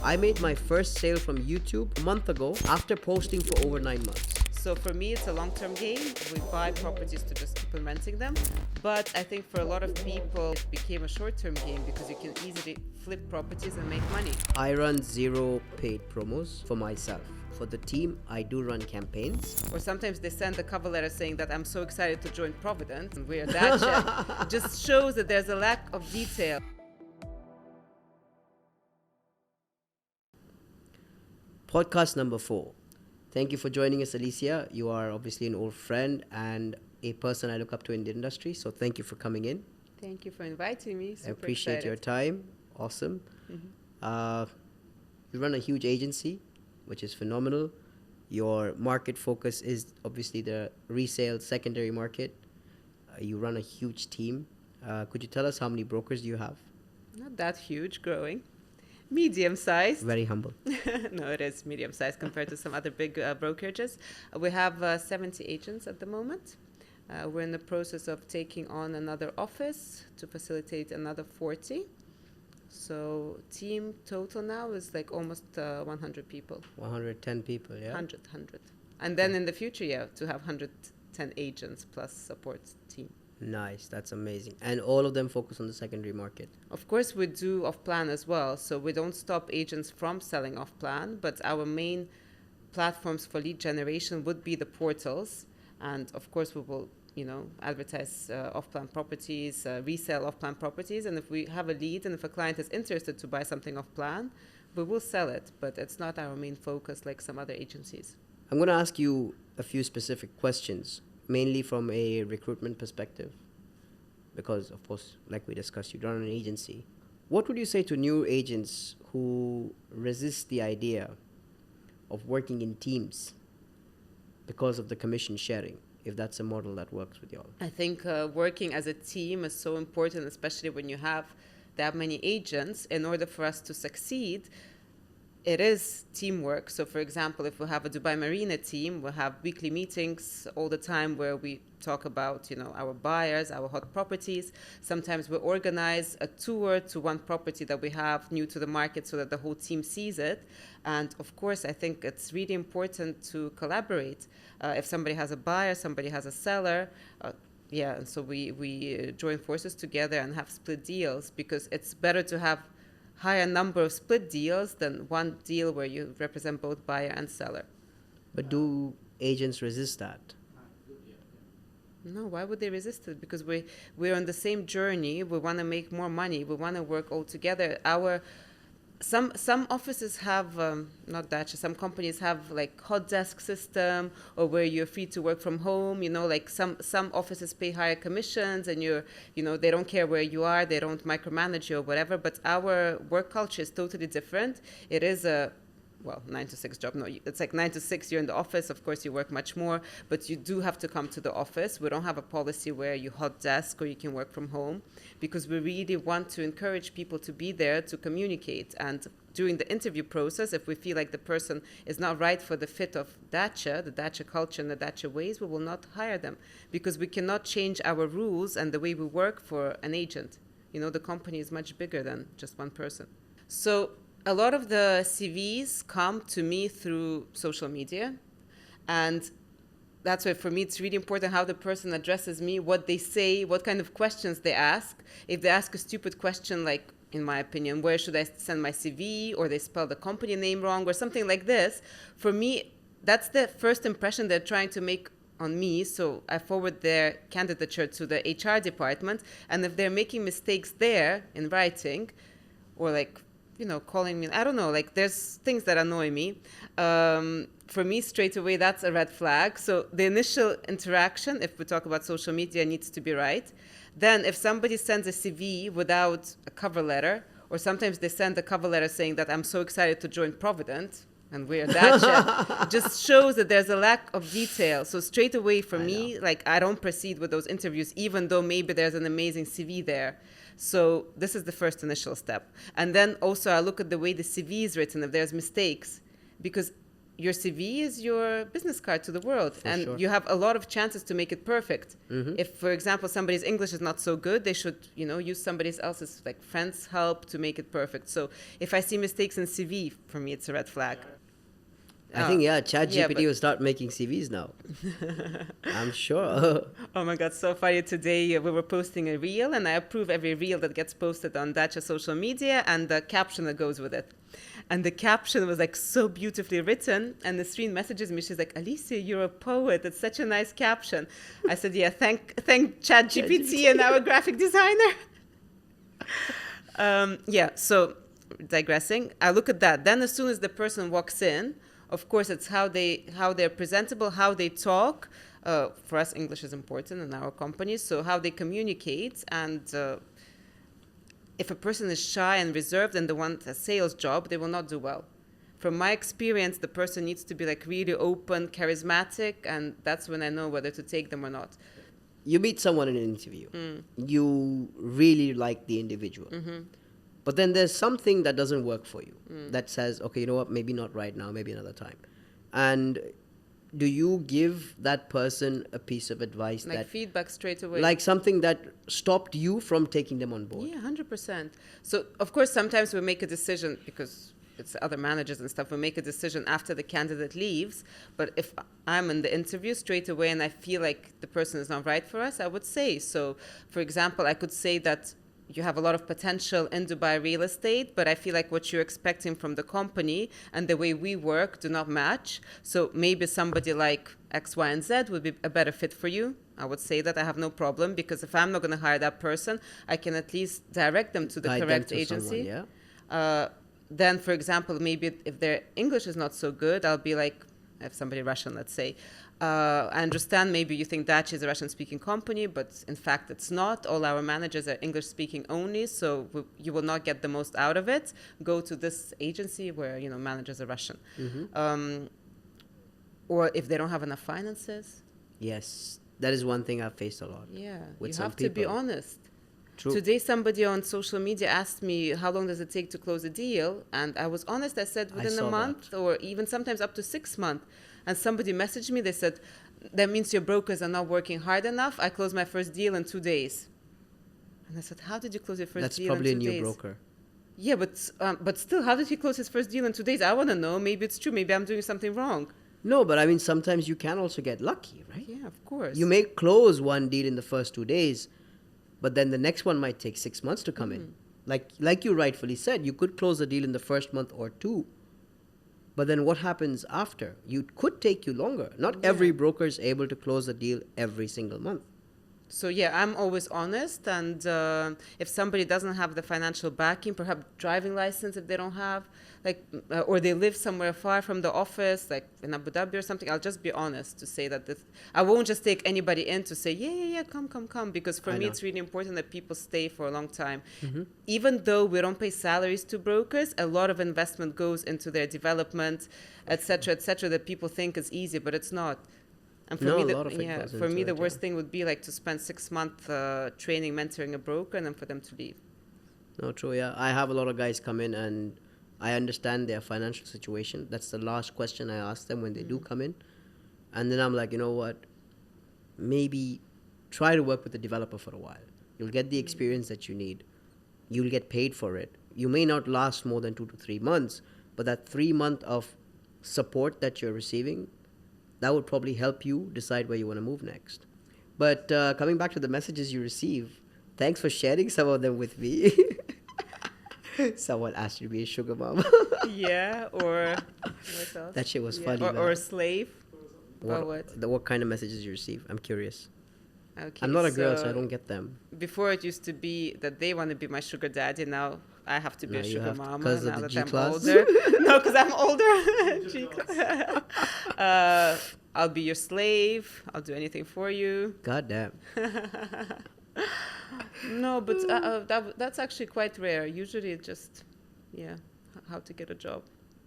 I made my first sale from YouTube a month ago after posting for over 9 months. So for me, it's a long-term game. We buy properties to just keep on renting them. But I think for a lot of people, it became a short-term game because you can easily flip properties and make money. I run 0 paid promos for myself. For the team, I do run campaigns. Or sometimes they send a cover letter saying that I'm so excited to join Providence and we're Dacha. Just shows that there's a lack of detail. Podcast number 4. Thank you for joining us, Alessia. You are obviously an old friend and a person I look up to in the industry. So thank you for coming in. Thank you for inviting me. Super I appreciate excited. your time. Awesome. You run a huge agency, which is phenomenal. Your market focus is obviously the resale secondary market. You run a huge team. Could you tell us how many brokers you have? Not that huge, growing. Medium-sized. Very humble. No, it is medium-sized compared to some other big brokerages. We have 70 agents at the moment. We're in the process of taking on another office to facilitate another 40. So team total now is like almost 100 people. 110 people, yeah? 100. And then in the future, to have 110 agents plus support team. Nice, that's amazing. And all of them focus on the secondary market. Of course, we do off-plan as well. So we don't stop agents from selling off-plan, but our main platforms for lead generation would be the portals. And of course, we will, advertise off-plan properties, resell off-plan properties. And if we have a lead and if a client is interested to buy something off-plan, we will sell it. But it's not our main focus like some other agencies. I'm going to ask you a few specific questions, mainly from a recruitment perspective, because of course, like we discussed, you run an agency. What would you say to new agents who resist the idea of working in teams because of the commission sharing, if that's a model that works with y'all? I think working as a team is so important, especially when you have that many agents. In order for us to succeed, it is teamwork. So, for example, if we have a Dubai Marina team, we'll have weekly meetings all the time where we talk about, our buyers, our hot properties. Sometimes we organize a tour to one property that we have new to the market so that the whole team sees it. And of course, I think it's really important to collaborate. If somebody has a buyer, somebody has a seller, and so we join forces together and have split deals, because it's better to have higher number of split deals than one deal where you represent both buyer and seller. But do agents resist that? No, why would they resist it? Because we're on the same journey. We want to make more money. We want to work all together. Some offices have, not Dacha, some companies have like hot desk system, or where you're free to work from home, like some offices pay higher commissions and they don't care where you are, they don't micromanage you or whatever, but our work culture is totally different. It is a 9 to 6 job. No, it's like 9 to 6, you're in the office. Of course, you work much more, but you do have to come to the office. We don't have a policy where you hot desk or you can work from home, because we really want to encourage people to be there to communicate. And during the interview process, if we feel like the person is not right for the fit of Dacha, the Dacha culture and the Dacha ways, we will not hire them, because we cannot change our rules and the way we work for an agent. The company is much bigger than just one person. So a lot of the CVs come to me through social media, and that's why for me it's really important how the person addresses me, what they say, what kind of questions they ask. If they ask a stupid question like, in my opinion, where should I send my CV, or they spell the company name wrong or something like this, for me, that's the first impression they're trying to make on me. So I forward their candidature to the HR department, and if they're making mistakes there in writing, or like, calling me, I don't know, like there's things that annoy me. For me, straight away, that's a red flag. So the initial interaction, if we talk about social media, needs to be right. Then if somebody sends a CV without a cover letter, or sometimes they send a cover letter saying that I'm so excited to join Providence and we're Dacha, just shows that there's a lack of detail. So straight away for me, like I don't proceed with those interviews, even though maybe there's an amazing CV there. So this is the first initial step. And then also I look at the way the CV is written, if there's mistakes, because your CV is your business card to the world, and sure. you have a lot of chances to make it perfect. Mm-hmm. If, for example, somebody's English is not so good, they should, use somebody else's, like, friends' help to make it perfect. So if I see mistakes in CV, for me, it's a red flag. I think, ChatGPT but- will start making CVs now. I'm sure. Oh my God, so funny. Today we were posting a reel, and I approve every reel that gets posted on Dacha social media and the caption that goes with it. And the caption was like so beautifully written. And Nasreen messages me. She's like, Alessia, you're a poet. It's such a nice caption. I said, yeah, thank ChatGPT and our graphic designer. So digressing, I look at that. Then as soon as the person walks in, of course, it's how they're presentable, how they talk. For us, English is important in our company. So how they communicate, and if a person is shy and reserved and they want a sales job, they will not do well. From my experience, the person needs to be like really open, charismatic, and that's when I know whether to take them or not. You meet someone in an interview. You really like the individual. But then there's something that doesn't work for you that says, okay, you know what, maybe not right now, maybe another time. And do you give that person a piece of advice Like that feedback straight away? like something that stopped you from taking them on board? Yeah, 100%. So, of course, sometimes we make a decision because it's other managers and stuff. We make a decision after the candidate leaves. But if I'm in the interview straight away and I feel like the person is not right for us, I would say. So, for example, I could say that you have a lot of potential in Dubai real estate, but I feel like what you're expecting from the company and the way we work do not match. So maybe somebody like X, Y, and Z would be a better fit for you. I would say that I have no problem, because if I'm not going to hire that person, I can at least direct them to the Guide them correct to agency. someone, yeah? Then, for example, maybe if their English is not so good, I'll be like, if somebody Russian, let's say, I understand maybe you think Dacha is a Russian-speaking company, but in fact it's not. All our managers are English-speaking only, so you will not get the most out of it. Go to this agency where managers are Russian. Or if they don't have enough finances. Yes, that is one thing I've faced a lot. Yeah, with you some have to be people. honest. True. Today, somebody on social media asked me, how long does it take to close a deal? And I was honest. I said within a saw month, or even sometimes up to 6 months. And somebody messaged me. They said, that means your brokers are not working hard enough. I closed my first deal in 2 days. And I said, how did you close your first That's deal in 2 probably days? a new broker. Yeah, but still, how did he close his first deal in 2 days? I want to know. Maybe it's true. Maybe I'm doing something wrong. No, but I mean, sometimes you can also get lucky, right? Yeah, of course. You may close one deal in the first 2 days, but then the next one might take 6 months to come in. Like you rightfully said, you could close a deal in the first month or two. But then what happens after? It could take you longer. Not every broker is able to close a deal every single month. So yeah, I'm always honest, and if somebody doesn't have the financial backing, perhaps driving license if they don't have, or they live somewhere far from the office, like in Abu Dhabi or something, I'll just be honest to say that I won't just take anybody in to say, yeah, come, because for me it's really important that people stay for a long time. Even though we don't pay salaries to brokers, a lot of investment goes into their development, etc., that people think is easy, but it's not. And for me, the worst thing would be like to spend 6 months training, mentoring a broker, and then for them to leave. No, true, yeah. I have a lot of guys come in and I understand their financial situation. That's the last question I ask them when they do come in. And then I'm like, you know what? Maybe try to work with the developer for a while. You'll get the experience that you need. You'll get paid for it. You may not last more than 2 to 3 months, but that 3 month of support that you're receiving, that would probably help you decide where you want to move next. But coming back to the messages you receive, thanks for sharing some of them with me. Someone asked you to be a sugar mom. Yeah, or what else? That shit was funny. Or a slave. What kind of messages you receive? I'm curious. Okay, I'm not a girl, so I don't get them. Before it used to be that they want to be my sugar daddy. Now I have to be a sugar mama. Because now of the that G I'm class? older. No, because I'm older. G-class. I'll be your slave. I'll do anything for you. God damn. No, but that's actually quite rare. Usually it's just, how to get a job.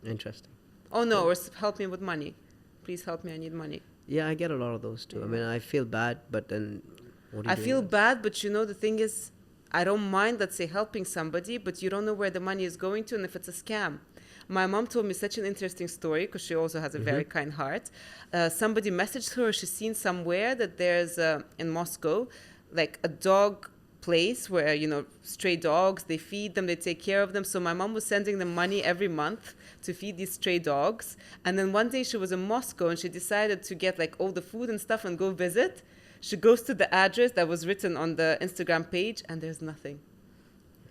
Interesting. Oh, no, or help me with money. Please help me, I need money. Yeah, I get a lot of those too. I mean, I feel bad, but then what do you do? I feel bad, but the thing is, I don't mind, let's say, helping somebody, but you don't know where the money is going to and if it's a scam. My mom told me such an interesting story because she also has a very kind heart. Somebody messaged her, she's seen somewhere that there's in Moscow like a dog place where, you know, stray dogs, they feed them, they take care of them. So my mom was sending them money every month to feed these stray dogs. And then one day she was in Moscow and she decided to get like all the food and stuff and go visit. She goes to the address that was written on the Instagram page and there's nothing.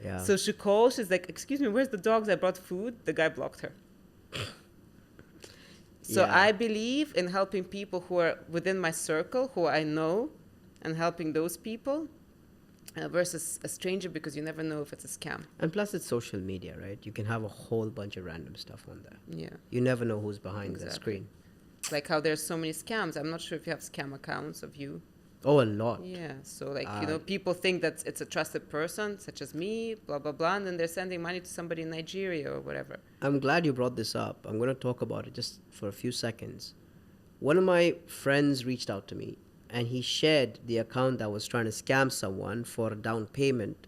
Yeah. So she calls, she's like, excuse me, where's the dogs? I brought food. The guy blocked her. So Yeah. I believe in helping people who are within my circle, who I know, and helping those people versus a stranger, because you never know if it's a scam. And plus, it's social media, right? You can have a whole bunch of random stuff on there. Yeah. You never know who's behind the Exactly. screen. Like how there's so many scams. I'm not sure if you have scam accounts of you. Oh, a lot. Yeah. So like, you know, people think that it's a trusted person, such as me, blah, blah, blah. And then they're sending money to somebody in Nigeria or whatever. I'm glad you brought this up. I'm going to talk about it just for a few seconds. One of my friends reached out to me and he shared the account that was trying to scam someone for a down payment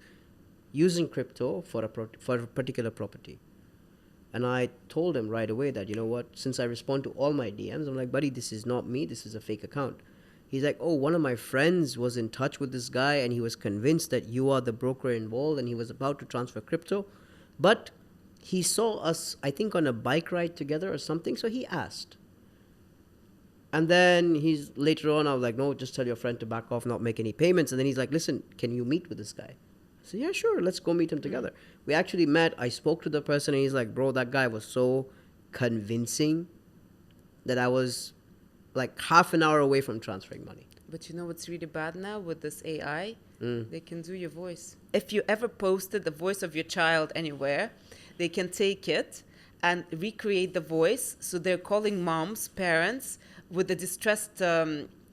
using crypto for a particular property. And I told him right away that, you know what, since I respond to all my DMs, I'm like, buddy, this is not me. This is a fake account. He's like, oh, one of my friends was in touch with this guy and he was convinced that you are the broker involved and he was about to transfer crypto. But he saw us, I think, on a bike ride together or something. So he asked. And then he's later on, I was like, no, just tell your friend to back off, not make any payments. And then he's like, listen, can you meet with this guy? I said, yeah, sure. Let's go meet him together. We actually met. I spoke to the person and he's like, bro, that guy was so convincing that I was like half an hour away from transferring money. But you know what's really bad now with this AI? They can do your voice. If you ever posted the voice of your child anywhere, they can take it and recreate the voice. So they're calling moms, parents, with the distressed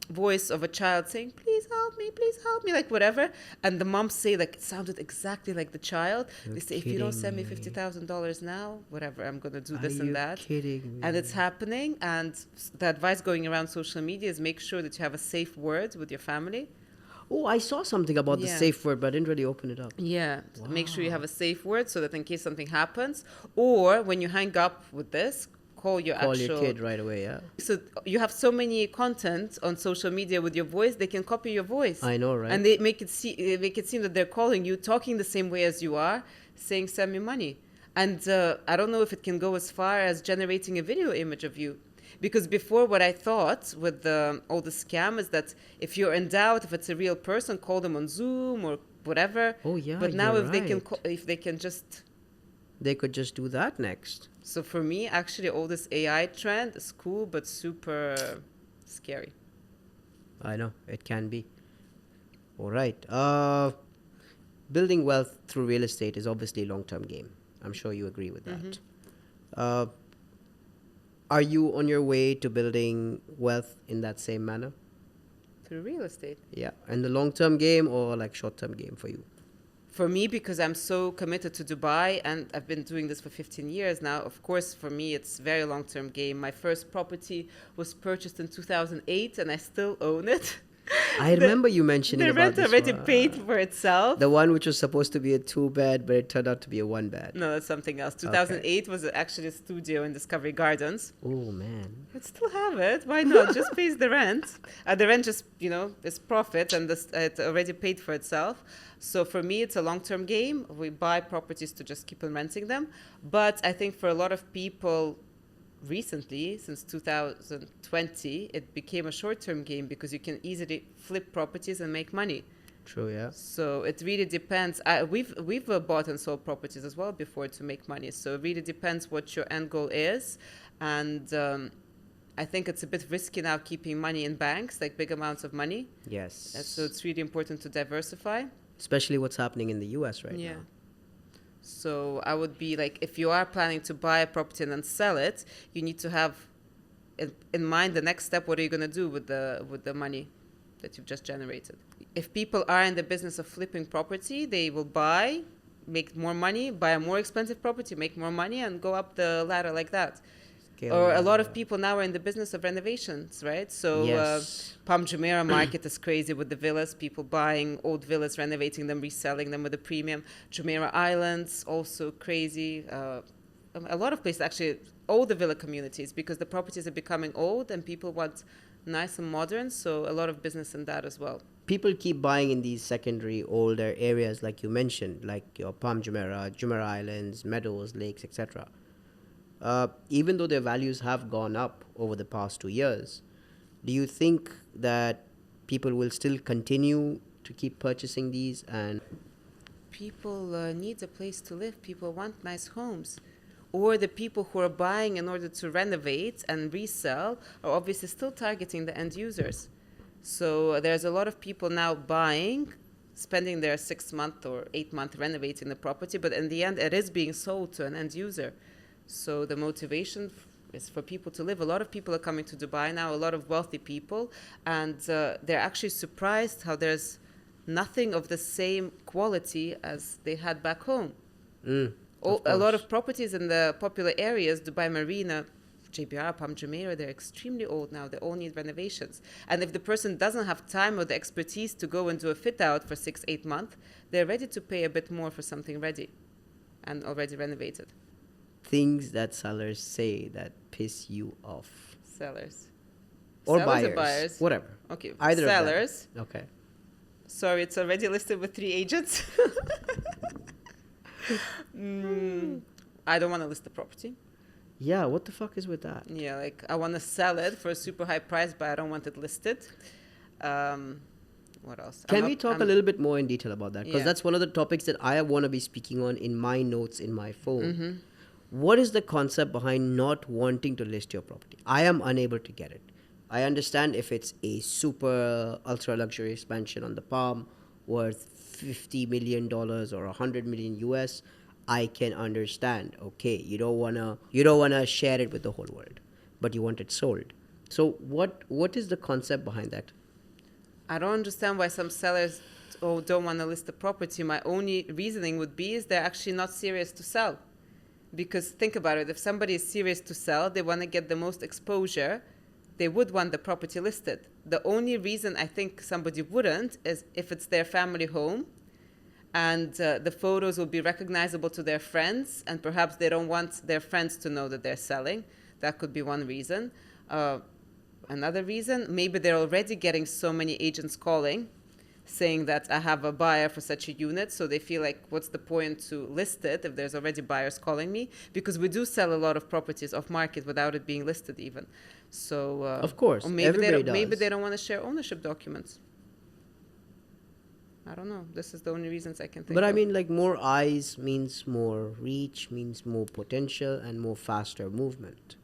voice of a child saying, please help me, like whatever. And the moms say, like, it sounded exactly like the child. You're they say, if you don't send me kidding me. $50,000 now, whatever, I'm going to do Are this you and that. kidding me? And it's happening. And the advice going around social media is make sure that you have a safe word with your family. Oh, I saw something about the Yeah. safe word, but I didn't really open it up. Yeah, make sure you have a safe word so that in case something happens, or when you hang up with this, call your Call actual... your kid right away, yeah. So you have so many content on social media with your voice, they can copy your voice. I know, right? And they make it seem that they're calling you, talking the same way as you are, saying, send me money. And I don't know if it can go as far as generating a video image of you. Because before, what I thought with all the scam is that if you're in doubt if it's a real person, call them on Zoom or whatever. Oh, yeah, But now you're if they can, right. if they can just... They could just do that next. So for me, actually, all this AI trend is cool, but super scary. I know, it can be. All right. Building wealth through real estate is obviously a long-term game. I'm sure you agree with that. Are you on your way to building wealth in that same manner? Through real estate. Yeah. And the long-term game or like short-term game for you? For me, because I'm so committed to Dubai and I've been doing this for 15 years now, of course, for me, it's very long-term game. My first property was purchased in 2008 and I still own it. I remember you mentioning The about rent this already one. paid for itself. The one which was supposed to be a 2-bed, but it turned out to be a 1-bed. No, that's something else. 2008 was actually a studio in Discovery Gardens. Oh, man. I still have it. Why not? Just pays the rent. The rent just, you know, is profit and it already paid for itself. So for me, it's a long-term game. We buy properties to just keep on renting them. But I think for a lot of people recently, since 2020, it became a short-term game because you can easily flip properties and make money. True, yeah. So it really depends. We've bought and sold properties as well before to make money. So it really depends what your end goal is. And I think it's a bit risky now keeping money in banks, like big amounts of money. Yes. So it's really important to diversify. Especially what's happening in the US right Yeah. now. So I would be like, if you are planning to buy a property and then sell it, you need to have in mind the next step. What are you going to do with the money that you've just generated? If people are in the business of flipping property, they will buy, make more money, buy a more expensive property, make more money, and go up the ladder like that. Or a lot of people now are in the business of renovations, right? So Yes. Palm Jumeirah market is crazy with the villas, people buying old villas, renovating them, reselling them with a premium. Jumeirah Islands, also crazy. a lot of places, actually, all the villa communities, because the properties are becoming old and people want nice and modern. So a lot of business in that as well. People keep buying in these secondary older areas like you mentioned, like your Palm Jumeirah Islands, meadows, lakes, etc. Even though their values have gone up over the past 2 years, do you think that people will still continue to keep purchasing these? And People need a place to live. People want nice homes. Or the people who are buying in order to renovate and resell are obviously still targeting the end users. So there's a lot of people now buying, spending their 6-month or 8-month renovating the property, but in the end, it is being sold to an end user. So the motivation is for people to live. A lot of people are coming to Dubai now, a lot of wealthy people, and they're actually surprised how there's nothing of the same quality as they had back home. A lot of properties in the popular areas, Dubai Marina, JBR, Palm Jumeirah, they're extremely old now. They all need renovations. And if the person doesn't have time or the expertise to go and do a fit out for 6-8 months, they're ready to pay a bit more for something ready and already renovated. things that sellers say that piss you off. Sellers. Or Sellers buyers. or buyers? Whatever. Okay. Either sellers. of them. Okay. Sorry, it's already listed with 3 agents. I don't want to list the property. Yeah, what the fuck is with that? Yeah, like I want to sell it for a super high price, but I don't want it listed. What else? Can we talk a little bit more in detail about that? Because Yeah. that's one of the topics that I want to be speaking on in my notes in my phone. Mm-hmm. What is the concept behind not wanting to list your property? I am unable to get it. I understand if it's a super ultra luxury expansion on the Palm worth $50 million or $100 million US, I can understand. Okay, you don't wanna share it with the whole world, but you want it sold. So what is the concept behind that? I don't understand why some sellers don't want to list the property. My only reasoning would be is they're actually not serious to sell. Because think about it, if somebody is serious to sell, they want to get the most exposure, they would want the property listed. The only reason I think somebody wouldn't is if it's their family home and the photos will be recognizable to their friends, and perhaps they don't want their friends to know that they're selling. That could be one reason. Another reason, maybe they're already getting so many agents calling saying that I have a buyer for such a unit, so they feel like, what's the point to list it if there's already buyers calling me? Because we do sell a lot of properties off market without it being listed even. So of course, or maybe everybody maybe does. they don't want to share ownership documents. I don't know. This is the only reasons I can think But of. I mean, like, more eyes means more reach, means more potential and more faster movement.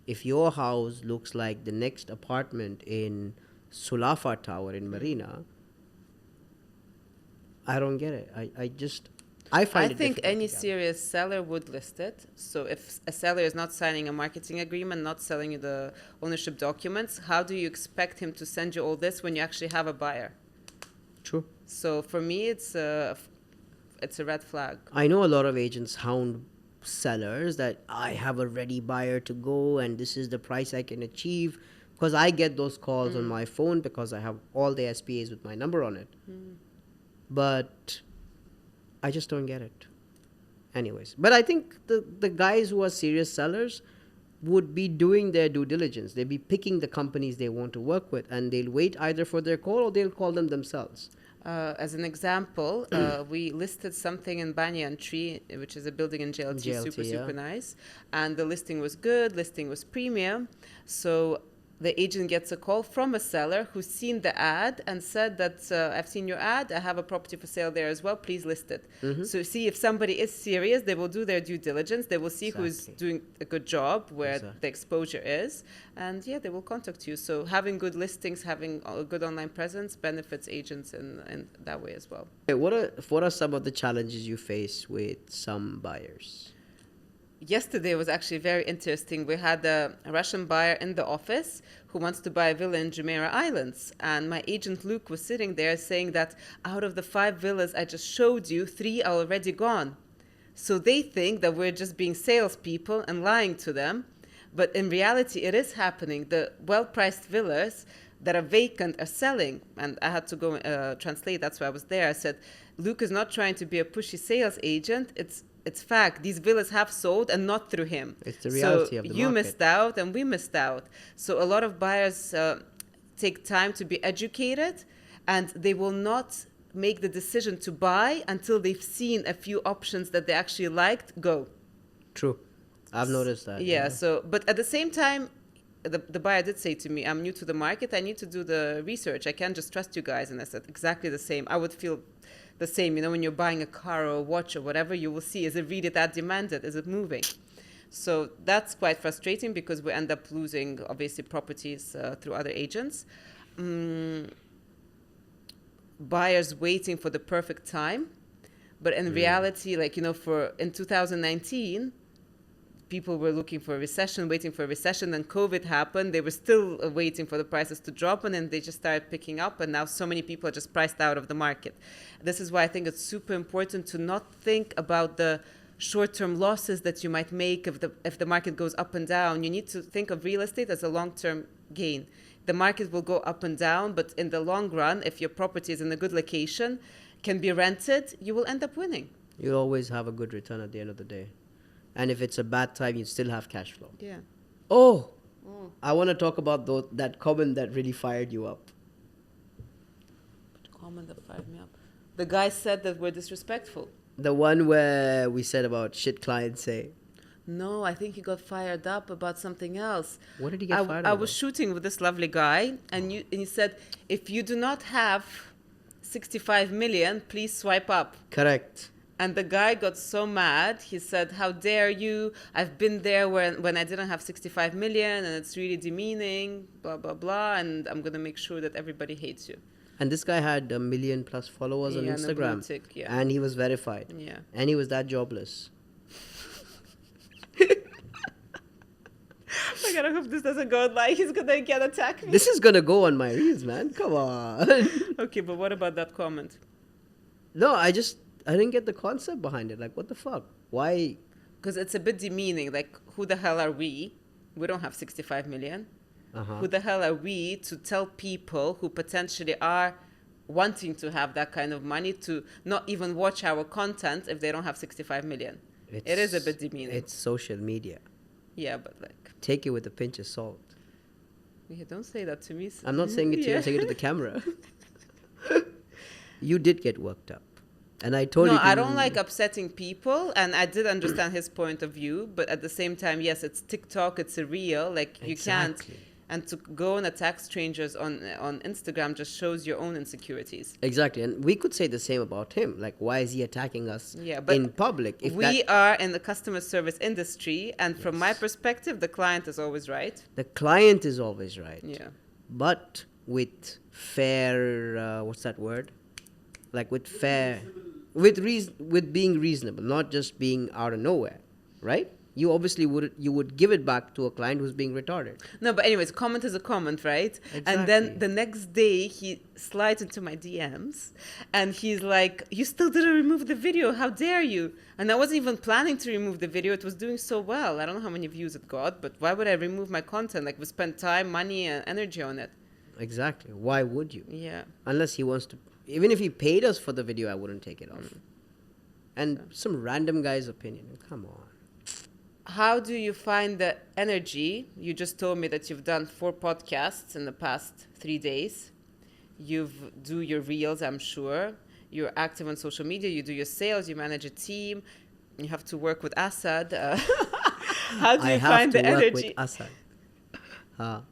If your house looks like the next apartment in Sulafa Tower in Marina, I don't get it. I find it think difficult any to get. serious seller would list it. So if a seller is not signing a marketing agreement, not selling you the ownership documents, how do you expect him to send you all this when you actually have a buyer? True. So for me, it's a red flag. I know a lot of agents hound sellers that I have a ready buyer to go and this is the price I can achieve, because I get those calls on my phone because I have all the SPAs with my number on it. But I just don't get it. Anyways, but I think the guys who are serious sellers would be doing their due diligence. They'll be picking the companies they want to work with, and they'll wait either for their call or they'll call them themselves. As an example, we listed something in Banyan Tree, which is a building in JLT, super nice. And the listing was good, listing was premium. So the agent gets a call from a seller who's seen the ad and said that, I've seen your ad, I have a property for sale there as well, please list it. So see, if somebody is serious, they will do their due diligence, they will see who's doing a good job, where the exposure is, and yeah, they will contact you. So having good listings, having a good online presence benefits agents in that way as well. Okay, what are some of the challenges you face with some buyers? Yesterday was actually very interesting. We had a Russian buyer in the office who wants to buy a villa in Jumeirah Islands. And my agent Luke was sitting there saying that out of the 5 villas I just showed you, 3 are already gone. So they think that we're just being salespeople and lying to them. But in reality, it is happening. The well-priced villas that are vacant are selling. And I had to go translate. That's why I was there. I said, Luke is not trying to be a pushy sales agent. It's it's fact. These villas have sold, and not through him. It's the reality so of the you market. missed out, and we missed out. So a lot of buyers take time to be educated, and they will not make the decision to buy until they've seen a few options that they actually liked go. True. I've noticed that. Yeah. So, but at the same time, the buyer did say to me, I'm new to the market. I need to do the research. I can't just trust you guys. And I said, exactly the same. I would feel the same. You know, when you're buying a car or a watch or whatever, you will see, is it really that demanded? Is it moving? So that's quite frustrating because we end up losing, obviously, properties through other agents. Buyers waiting for the perfect time. But in reality, like, you know, in 2019, people were looking for a recession, waiting for a recession. Then COVID happened. They were still waiting for the prices to drop, and then they just started picking up. And now so many people are just priced out of the market. This is why I think it's super important to not think about the short-term losses that you might make if the market goes up and down. You need to think of real estate as a long-term gain. The market will go up and down, but in the long run, if your property is in a good location, can be rented, you will end up winning. You always have a good return at the end of the day. And if it's a bad time, you still have cash flow. Yeah. Oh, I want to talk about that comment that really fired you up. Comment that fired me up. The guy said that we're disrespectful. The one where we said about shit clients say. No, I think he got fired up about something else. What did he get fired up I about? was shooting with this lovely guy, and he said, if you do not have 65 million, please swipe up. Correct. And the guy got so mad. He said, how dare you? I've been there when I didn't have 65 million, and it's really demeaning, blah, blah, blah. And I'm going to make sure that everybody hates you. And this guy had 1 million plus followers on Yeah, and a blue Instagram. tick, yeah. And he was verified. Yeah. And he was that jobless. I gotta hope this doesn't go like he's gonna get attack me. This is going to go on my reels, man. Come on. Okay, but what about that comment? No, I didn't get the concept behind it. Like, what the fuck? Why? Because it's a bit demeaning. Like, who the hell are we? We don't have 65 million. Uh-huh. Who the hell are we to tell people who potentially are wanting to have that kind of money to not even watch our content if they don't have 65 million? It is a bit demeaning. It's social media. Yeah, but like... Take it with a pinch of salt. Yeah, don't say that to me. I'm not saying it to you, I'm saying it to the camera. You did get worked up. And I told you... No, I don't like upsetting people, and I did understand his point of view, but at the same time, yes, it's TikTok, it's a reel, like you can't... And to go and attack strangers on Instagram just shows your own insecurities. Exactly. And we could say the same about him. Like, why is he attacking us in public? If we are in the customer service industry, and from my perspective, the client is always right. The client is always right. Yeah. But with fair... what's that word? Like, with fair... With being reasonable, not just being out of nowhere, right? You obviously would give it back to a client who's being retarded. No, but anyways, comment is a comment, right? Exactly. And then the next day he slides into my DMs and he's like, you still didn't remove the video, how dare you? And I wasn't even planning to remove the video, it was doing so well. I don't know how many views it got, but why would I remove my content? Like, we spent time, money and energy on it. Exactly. Why would you? Yeah. Unless he wants to... Even if he paid us for the video, I wouldn't take it off. And some random guy's opinion. Come on. How do you find the energy? You just told me that you've done 4 podcasts in the past 3 days. You do your reels, I'm sure. You're active on social media. You do your sales. You manage a team. You have to work with Assad. How do you find the energy? I have to work with Assad.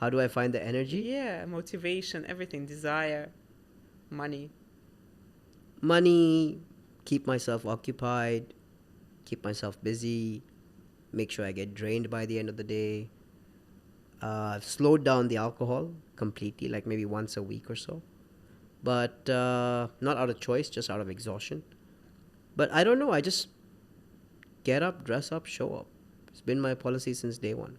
How do I find the energy? Yeah, motivation, everything, desire, money. Money, keep myself occupied, keep myself busy, make sure I get drained by the end of the day. I've slowed down the alcohol completely, like maybe once a week or so. But not out of choice, just out of exhaustion. But I don't know, I just get up, dress up, show up. It's been my policy since day one.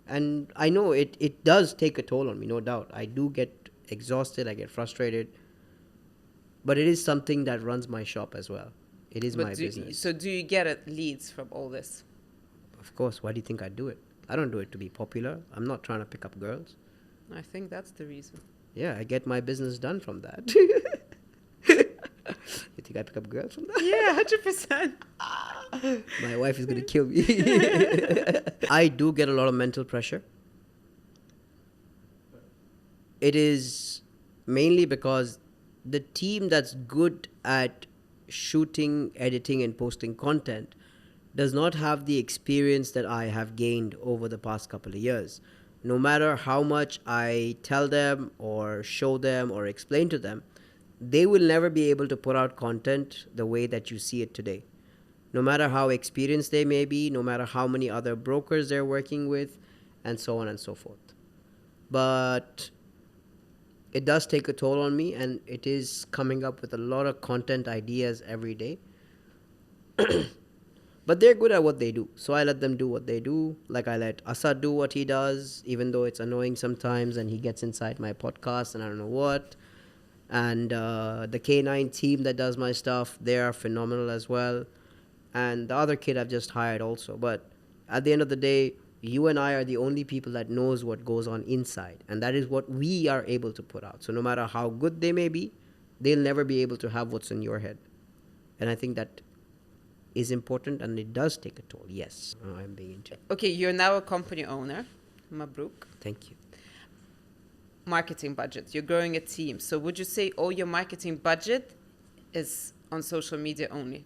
And I know it does take a toll on me, no doubt. I do get exhausted, I get frustrated. But it is something that runs my shop as well. It is my business. So do you get leads from all this? Of course. Why do you think I do it? I don't do it to be popular. I'm not trying to pick up girls. I think that's the reason. Yeah, I get my business done from that. You think I pick up girls from that? Yeah, 100%. My wife is going to kill me. I do get a lot of mental pressure. It is mainly because the team that's good at shooting, editing, and posting content does not have the experience that I have gained over the past couple of years. No matter how much I tell them or show them or explain to them, they will never be able to put out content the way that you see it today. No matter how experienced they may be, no matter how many other brokers they're working with, and so on and so forth. But it does take a toll on me, and it is coming up with a lot of content ideas every day. But they're good at what they do, so I let them do what they do. Like I let Asad do what he does, even though it's annoying sometimes and he gets inside my podcast and I don't know what. And the K9 team that does my stuff, they are phenomenal as well. And the other kid I've just hired also. But at the end of the day, you and I are the only people that knows what goes on inside, and that is what we are able to put out. So no matter how good they may be, they'll never be able to have what's in your head. And I think that is important, and it does take a toll. Yes, I'm being into. Okay, you're now a company owner, Mabruk. Thank you. Marketing budget. You're growing a team. So would you say all your marketing budget is on social media only?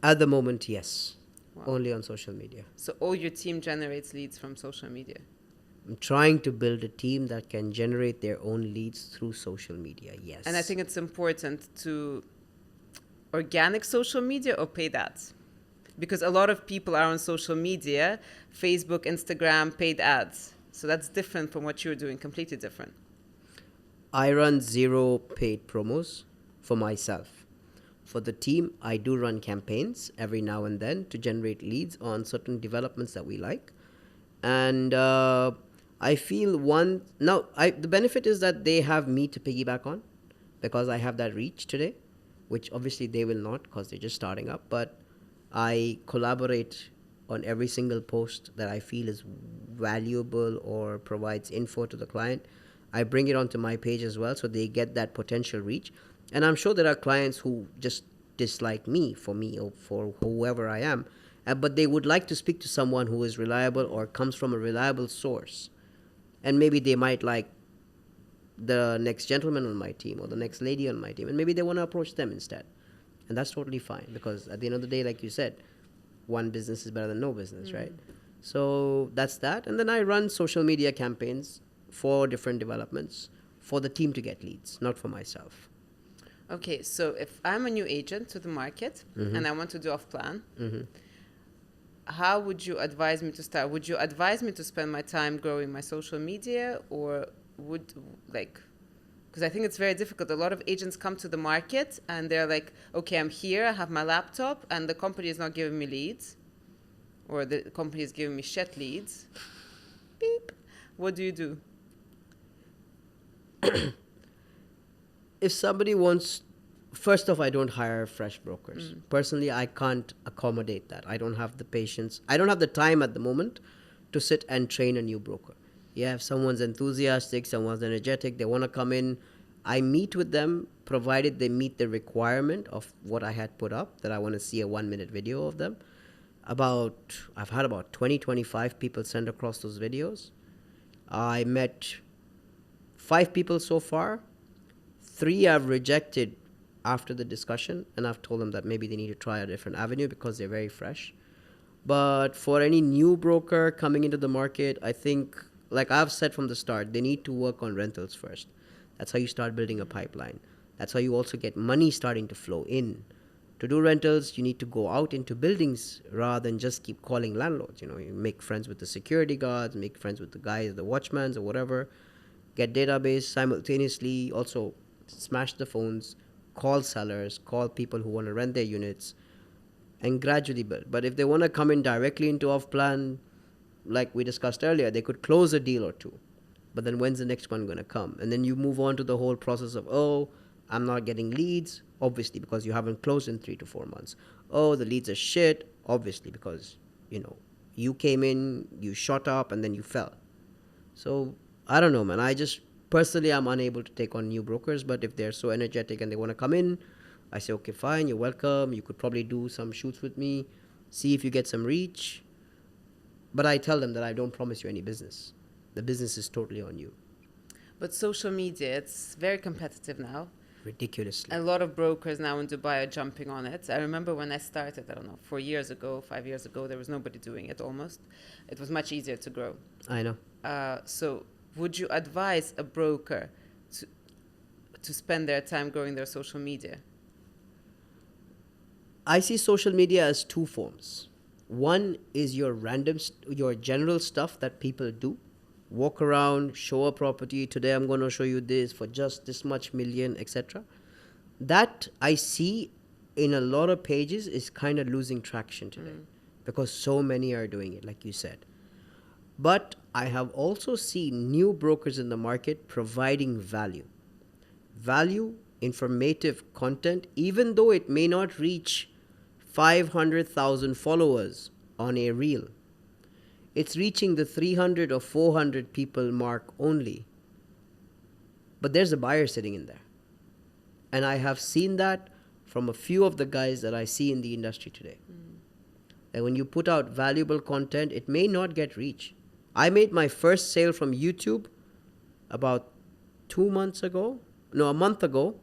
At the moment, yes. Wow. Only on social media. So all your team generates leads from social media? I'm trying to build a team that can generate their own leads through social media, yes. And I think it's important to organic social media or paid ads, because a lot of people are on social media, Facebook, Instagram, paid ads. So that's different from what you're doing, completely different. I run 0 paid promos for myself. For the team, I do run campaigns every now and then to generate leads on certain developments that we like. And I feel the benefit is that they have me to piggyback on, because I have that reach today, which obviously they will not because they're just starting up. But I collaborate on every single post that I feel is valuable or provides info to the client. I bring it onto my page as well, so they get that potential reach. And I'm sure there are clients who just dislike me or for whoever I am, but they would like to speak to someone who is reliable or comes from a reliable source. And maybe they might like the next gentleman on my team or the next lady on my team, and maybe they want to approach them instead. And that's totally fine, because at the end of the day, like you said, one business is better than no business, right? So that's that. And then I run social media campaigns for different developments for the team to get leads, not for myself. Okay, so if I'm a new agent to the market and I want to do off-plan, how would you advise me to start? Would you advise me to spend my time growing my social media, or because I think it's very difficult. A lot of agents come to the market and they're like, okay, I'm here, I have my laptop, and the company is not giving me leads, or the company is giving me shit leads. Beep. What do you do? If somebody wants, first off, I don't hire fresh brokers. Personally, I can't accommodate that. I don't have the patience. I don't have the time at the moment to sit and train a new broker. Yeah, if someone's enthusiastic, someone's energetic, they want to come in, I meet with them, provided they meet the requirement of what I had put up, that I want to see a 1-minute video of them. I've had about 20, 25 people send across those videos. I met 5 people so far. 3 I've rejected after the discussion, and I've told them that maybe they need to try a different avenue because they're very fresh. But for any new broker coming into the market, I think, like I've said from the start, they need to work on rentals first. That's how you start building a pipeline. That's how you also get money starting to flow in. To do rentals, you need to go out into buildings rather than just keep calling landlords. You make friends with the security guards, make friends with the guys, the watchmans or whatever. Get database simultaneously. Also, smash the phones, call sellers, call people who want to rent their units, and gradually build. But if they want to come in directly into off-plan, like we discussed earlier, they could close a deal or 2. But then when's the next one going to come? And then you move on to the whole process of, I'm not getting leads, obviously, because you haven't closed in 3 to 4 months. The leads are shit, obviously, because, you came in, you shot up, and then you fell. So, I don't know, man. Personally, I'm unable to take on new brokers, but if they're so energetic and they want to come in, I say, okay, fine, you're welcome. You could probably do some shoots with me, see if you get some reach. But I tell them that I don't promise you any business. The business is totally on you. But social media, it's very competitive now. Ridiculously. A lot of brokers now in Dubai are jumping on it. I remember when I started, I don't know, 4 years ago, 5 years ago, there was nobody doing it almost. It was much easier to grow. I know. So would you advise a broker to spend their time growing their social media? I see social media as two forms. One is your your general stuff that people do. Walk around, show a property. Today I'm going to show you this for just this much million, etc. That I see in a lot of pages is kind of losing traction today because so many are doing it, like you said. But I have also seen new brokers in the market providing value. Value, informative content, even though it may not reach 500,000 followers on a reel. It's reaching the 300 or 400 people mark only. But there's a buyer sitting in there. And I have seen that from a few of the guys that I see in the industry today. That when you put out valuable content, it may not get reach. I made my first sale from YouTube about a month ago,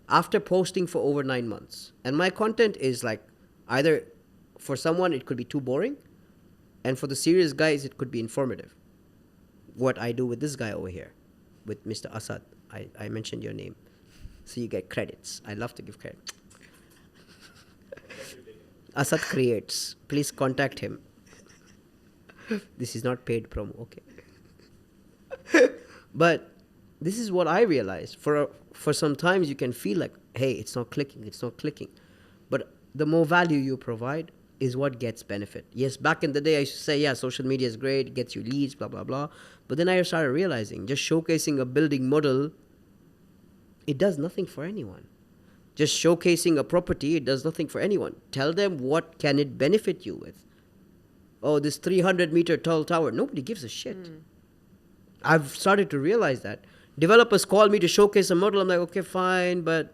after posting for over 9 months. And my content is like, either for someone it could be too boring, and for the serious guys it could be informative. What I do with this guy over here, with Mr. Asad, I mentioned your name, so you get credits. I love to give credit. Asad Creates. Please contact him. This is not paid promo, okay. But this is what I realized. For some times you can feel like, hey, it's not clicking. But the more value you provide is what gets benefit. Yes, back in the day I used to say, yeah, social media is great, it gets you leads, blah, blah, blah. But then I started realizing just showcasing a building model, it does nothing for anyone. Just showcasing a property, it does nothing for anyone. Tell them what can it benefit you with. Oh, this 300-meter tall tower. Nobody gives a shit. I've started to realize that. Developers call me to showcase a model. I'm like, okay, fine, but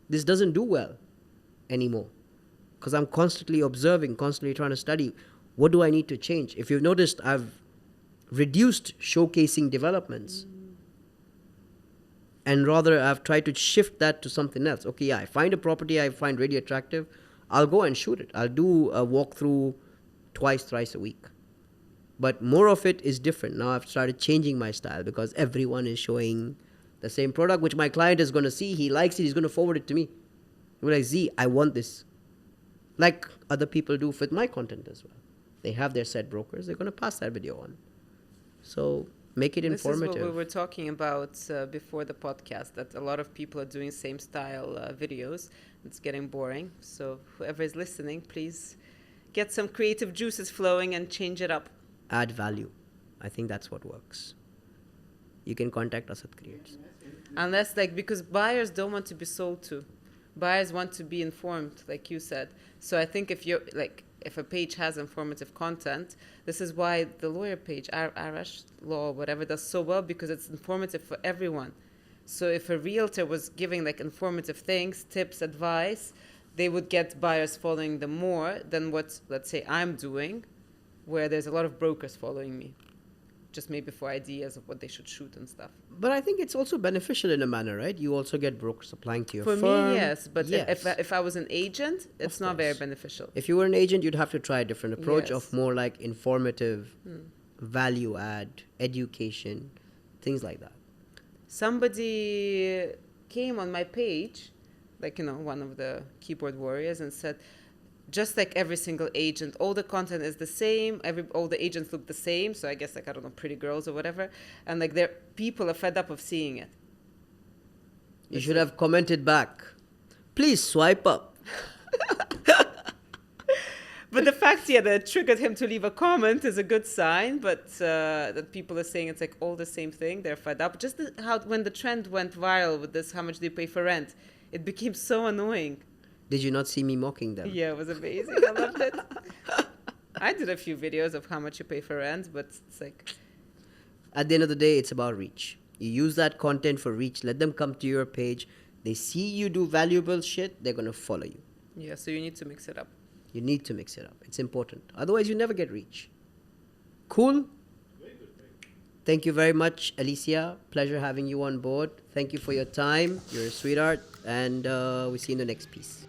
this doesn't do well anymore. Because I'm constantly observing, constantly trying to study. What do I need to change? If you've noticed, I've reduced showcasing developments. And rather, I've tried to shift that to something else. Okay, yeah, I find a property I find really attractive. I'll go and shoot it. I'll do a walkthrough thrice a week. But more of it is different. Now I've started changing my style because everyone is showing the same product, which my client is going to see. He likes it. He's going to forward it to me. He'll be like, Z, I want this. Like other people do with my content as well. They have their set brokers. They're going to pass that video on. So make it informative. This is what we were talking about before the podcast, that a lot of people are doing same style videos. It's getting boring. So whoever is listening, please get some creative juices flowing and change it up. Add value. I think that's what works. You can contact us at Creates. Unless, because buyers don't want to be sold to. Buyers want to be informed, like you said. So I think if a page has informative content, this is why the lawyer page, Arash Law, whatever, does so well, because it's informative for everyone. So if a realtor was giving informative things, tips, advice, they would get buyers following them more than what, let's say, I'm doing, where there's a lot of brokers following me, just maybe for ideas of what they should shoot and stuff. But I think it's also beneficial in a manner, right? You also get brokers applying to your firm. For me, yes. But yes. If I was an agent, it's not very beneficial. If you were an agent, you'd have to try a different approach of more like informative, value add, education, things like that. Somebody came on my page, one of the keyboard warriors, and said, just like every single agent, all the content is the same. All the agents look the same. So I guess I don't know, pretty girls or whatever. And people are fed up of seeing it. You should have commented back. Please swipe up. But the fact, that it triggered him to leave a comment is a good sign. But that people are saying it's all the same thing. They're fed up. Just when the trend went viral with this, how much do you pay for rent? It became so annoying. Did you not see me mocking them? Yeah, it was amazing. I loved it. I did a few videos of how much you pay for rent, but it's At the end of the day, it's about reach. You use that content for reach. Let them come to your page. they see you do valuable shit, they're going to follow you. Yeah, so you need to mix it up. You need to mix it up. It's important. Otherwise, you never get reach. Cool? Thank you very much, Alessia. Pleasure having you on board. Thank you for your time. You're a sweetheart. And we see you in the next piece.